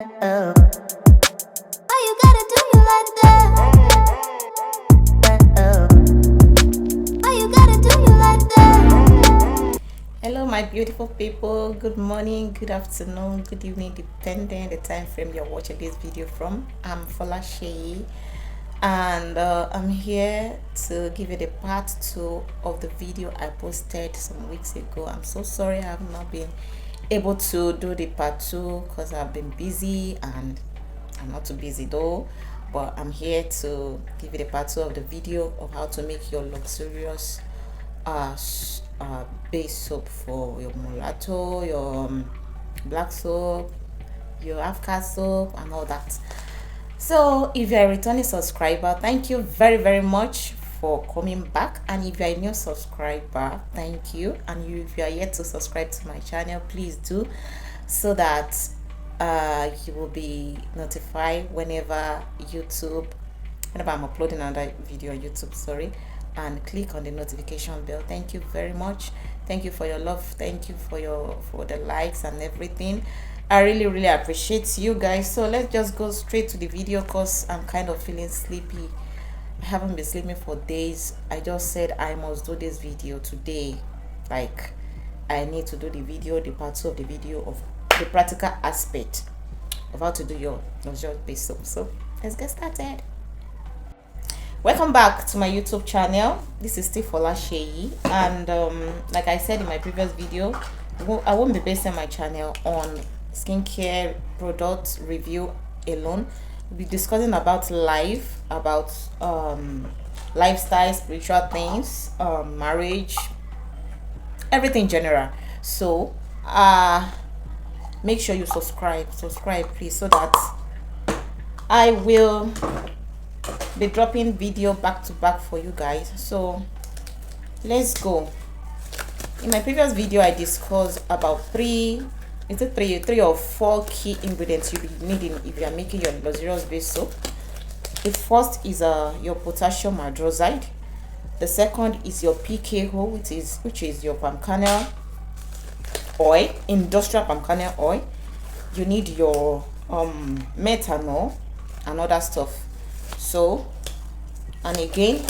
Oh. Why you gotta do me like that? Oh. Why you gotta do me like that? Hello, my beautiful people. Good morning, good afternoon, good evening, depending the time frame you're watching this video from. I'm Folashe, and I'm here to give you the part 2 of the video I posted some weeks ago. I'm so sorry I have not been able to do the part 2 because I've been busy, and I'm not too busy though, but I'm here to give you the part 2 of the video of how to make your luxurious base soap for your MOLATO, your black soap, your Afghan soap, and all that. So if you're a returning subscriber, thank you very much for coming back, and if you're a new subscriber, thank you. And if you are yet to subscribe to my channel, please do, so that you will be notified whenever I'm uploading another video on YouTube, sorry, and click on the notification bell. Thank you very much. Thank you for your love. Thank you for the likes and everything. I really appreciate you guys. So let's just go straight to the video because I'm kind of feeling sleepy. I haven't been sleeping for days. I just said I must do this video today. Like, I need to do the video, the part 2 of the video of the practical aspect of how to do your luxurious base soap. So let's get started. Welcome back to my YouTube channel. This is still Folashe, and like I said in my previous video, I won't be basing my channel on skincare product review alone. We'll be discussing about life, about lifestyle, spiritual things, marriage, everything in general. So make sure you subscribe please, so that I will be dropping video back to back for you guys. So let's go. In my previous video I discussed about three or four key ingredients you'll be needing if you are making your luxurious base soap. The first is your potassium hydroxide. The second is your PKO, which is your palm kernel oil, industrial palm kernel oil. You need your methanol and other stuff. So, and again,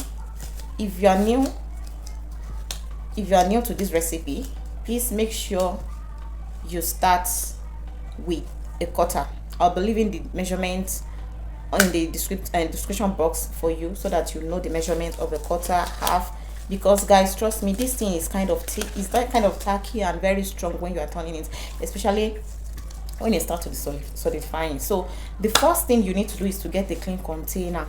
if you are new to this recipe, please make sure you start with a Quater. I'll be leaving the measurements in the description box for you, so that you know the measurement of a Quater half. Because guys, trust me, this thing is kind of tacky and very strong when you are turning it, especially when it starts to be solidifying. So the first thing you need to do is to get a clean container.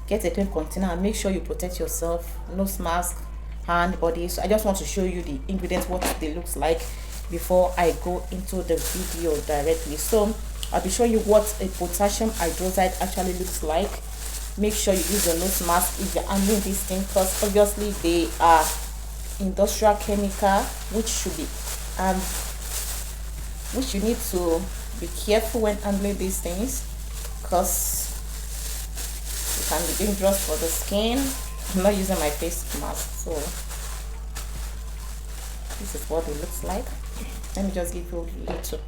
And make sure you protect yourself, nose mask, hand, body. So I just want to show you the ingredients, what they looks like, before I go into the video directly. So I'll be showing you what a potassium hydroxide actually looks like. Make sure you use your nose mask if you're handling this thing, because obviously they are industrial chemical, which you need to be careful when handling these things, because it can be dangerous for the skin. I'm not using my face mask, so this is what it looks like. Let me just give you a little.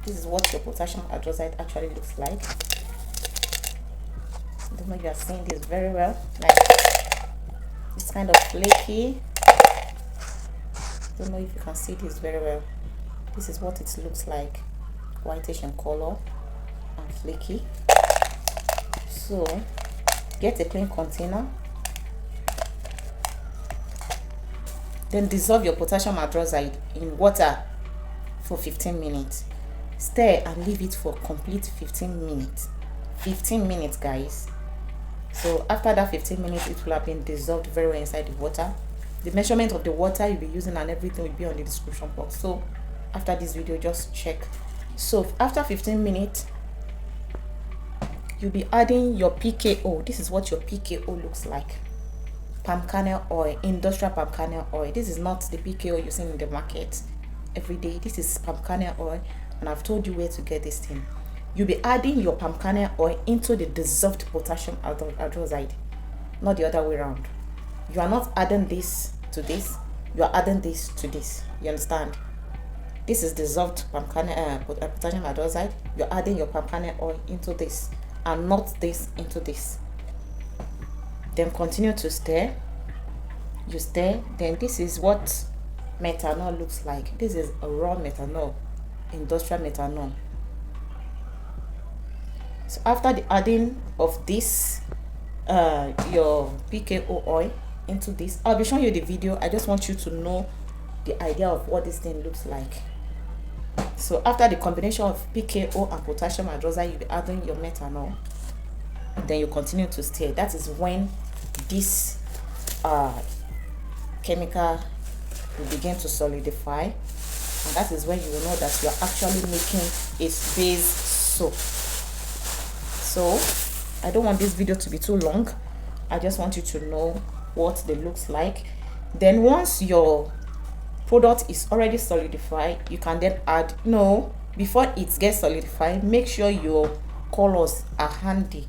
This is what your potassium hydroxide actually looks like. I don't know if you are seeing this very well. Like, it's kind of flaky. Don't know if you can see this very well. This is what it looks like, whitish in color and flaky. So get a clean container, then dissolve your potassium hydroxide in water for 15 minutes. Stir and leave it for complete 15 minutes guys. So after that 15 minutes, it will have been dissolved very well inside the water. The measurement of the water you'll be using and everything will be on the description box. So after this video, just check. So after 15 minutes, you'll be adding your PKO. This is what your PKO looks like. Palm kernel oil, industrial palm kernel oil. This is not the PKO you see in the market every day. This is palm kernel oil, and I've told you where to get this thing. You'll be adding your palm kernel oil into the dissolved potassium hydroxide, not the other way around. You are not adding this to this, you are adding this to this. You understand? This is dissolved palm kernel potassium hydroxide. You're adding your palm kernel oil into this and not this into this. Then continue to stir. You stir. Then this is what methanol looks like. This is a raw methanol, industrial methanol. So after the adding of this your PKO oil into this, I'll be showing you the video. I just want you to know the idea of what this thing looks like. So after the combination of PKO and potassium hydroxide, you'll be adding your methanol. Then you continue to stir. That is when this chemical will begin to solidify, and that is when you will know that you are actually making a base soap. So I don't want this video to be too long. I just want you to know what they looks like. Then once your product is already solidified, you can then add, before it gets solidified, make sure your colors are handy,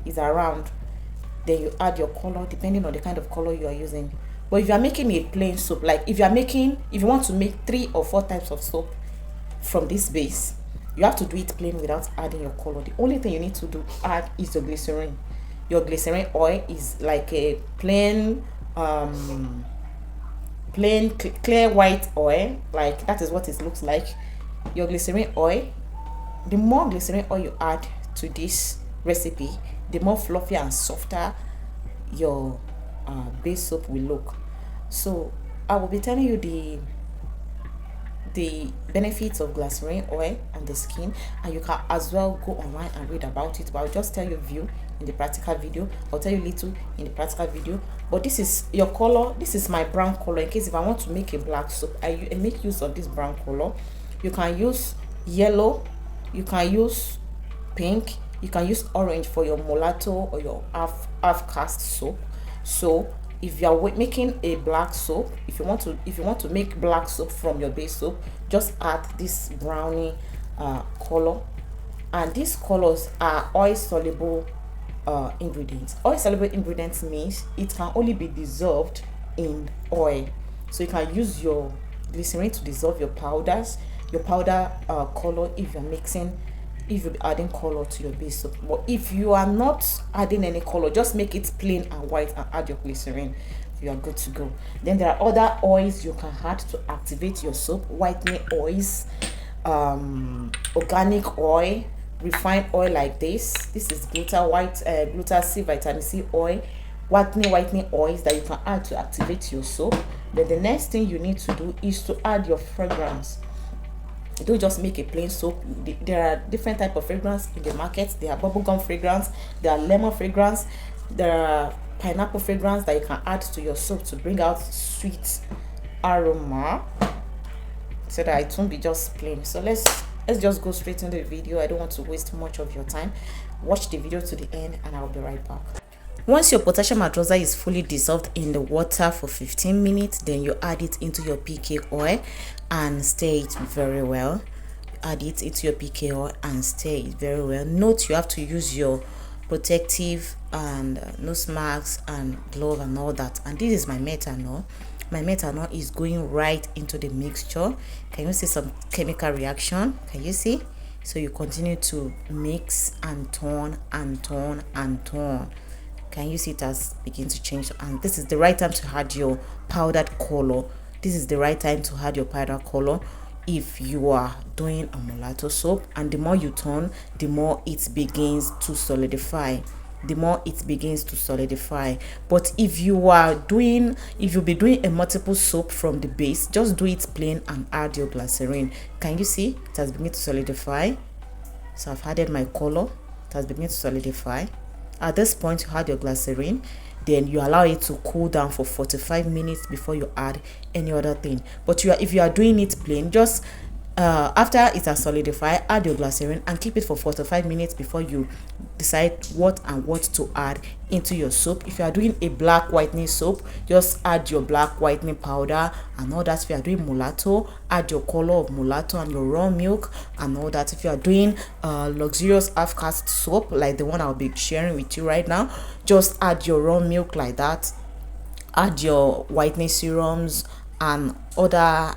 is around. Then you add your color depending on the kind of color you are using. But if you are making a plain soap, like if you want to make 3 or 4 types of soap from this base, you have to do it plain without adding your color. The only thing you need to add is your glycerin. Your glycerin oil is like a plain clear white oil. Like that is what it looks like. Your glycerin oil, the more glycerin oil you add to this recipe, the more fluffy and softer your base soap will look. So I will be telling you the benefits of glycerin oil and the skin, and you can as well go online and read about it, but I'll just tell you view in the practical video. I'll tell you little in the practical video. But this is your color. This is my brown color. In case if I want to make a black soap, I make use of this brown color. You can use yellow, you can use pink, you can use orange for your MOLATO or your half cast soap. So if you are making a black soap, if you want to make black soap from your base soap, just add this brownie color. And these colors are oil soluble ingredients. Oil soluble ingredients means it can only be dissolved in oil. So you can use your glycerin to dissolve your powder color if you're adding color to your base soap. But if you are not adding any color, just make it plain and white and add your glycerin, you are good to go. Then there are other oils you can add to activate your soap: whitening oils, organic oil, refined oil like this is gluta C, vitamin C oil, whitening oils that you can add to activate your soap. Then the next thing you need to do is to add your fragrance. You don't just make a plain soap. There are different type of fragrance in the market. There are bubblegum fragrance, there are lemon fragrance, there are pineapple fragrance that you can add to your soap to bring out sweet aroma, so that it won't be just plain. So let's just go straight into the video. I don't want to waste much of your time. Watch the video to the end and I'll be right back. Once your potassium hydroxide is fully dissolved in the water for 15 minutes, then you add it into your PK oil and stir it very well. Add it into your PK oil and stir it very well. Note you have to use your protective and nose masks and glove and all that. And this is my methanol. My methanol is going right into the mixture. Can you see some chemical reaction? Can you see? So you continue to mix and turn and turn and turn. Can you see it has begin to change? And this is the right time to add your powdered color. This is the right time to add your powdered color if you are doing a MOLATO soap. And the more you turn, the more it begins to solidify. But if you'll be doing a multiple soap from the base, just do it plain and add your glycerin. Can you see it has begun to solidify? So I've added my color. It has begun to solidify. At this point, you add your glycerin, then you allow it to cool down for 45 minutes before you add any other thing. But if you are doing it plain, just after it has solidified, add your glycerin and keep it for 45 minutes before you decide what to add into your soap. If you are doing a black whitening soap, just add your black whitening powder and all that. If you are doing MOLATO, add your color of MOLATO and your raw milk and all that. If you are doing luxurious half cast soap like the one I'll be sharing with you right now, just add your raw milk like that. Add your whitening serums and other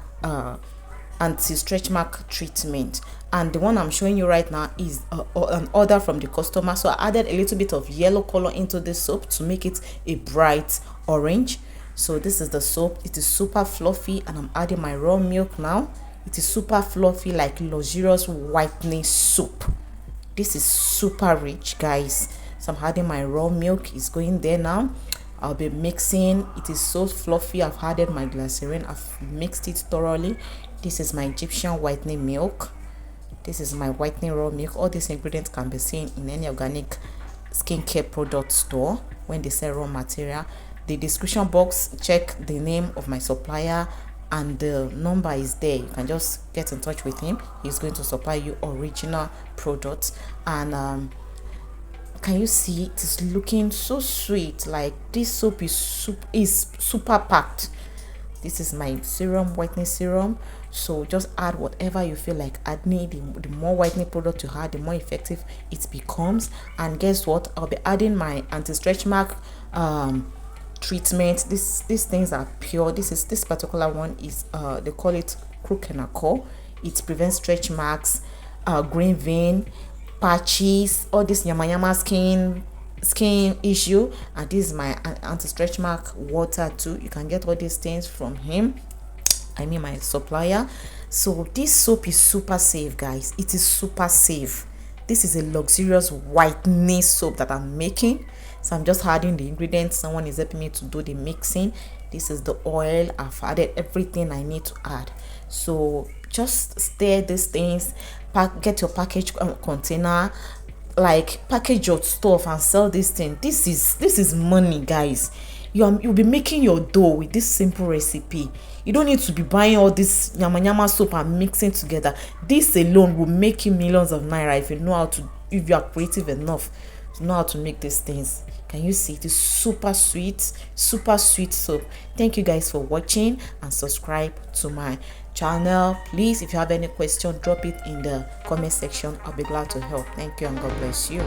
anti-stretch mark treatment, and the one I'm showing you right now is an order from the customer. So I added a little bit of yellow color into the soap to make it a bright orange. So this is the soap. It is super fluffy, and I'm adding my raw milk now. It is super fluffy, like luxurious whitening soap. This is super rich, guys. So I'm adding my raw milk. It's going there now. I'll be mixing. It is so fluffy. I've added my glycerin. I've mixed it thoroughly. This is my Egyptian whitening milk. This is my whitening raw milk. All these ingredients can be seen in any organic skincare product store when they sell raw material. The description box, check the name of my supplier, and the number is there. You can just get in touch with him. He's going to supply you original products. And can you see, it is looking so sweet? Like, this soap is super packed. This is my serum, whitening serum. So just add whatever you feel like adding. The more whitening product you add, the more effective it becomes. And guess what, I'll be adding my anti-stretch mark treatment. These things are pure. This particular one is they call it Quater. It prevents stretch marks, green vein, patches, all this yama skin issue. And this is my anti-stretch mark water too. You can get all these things from him, I mean my supplier. So this soap is super safe, guys. It is super safe. This is a luxurious whitening soap that I'm making. So I'm just adding the ingredients. Someone is helping me to do the mixing. This is the oil. I've added everything I need to add. So just stir these things, get your package container, like package your stuff and sell this thing. This is money, guys. You'll be making your dough with this simple recipe. You don't need to be buying all this yama soap and mixing together. This alone will make you millions of naira if you are creative enough to know how to make these things. Can you see? It is super sweet soap. Thank you guys for watching, and subscribe to my channel. Please, if you have any question, drop it in the comment section. I'll be glad to help. Thank you, and God bless you.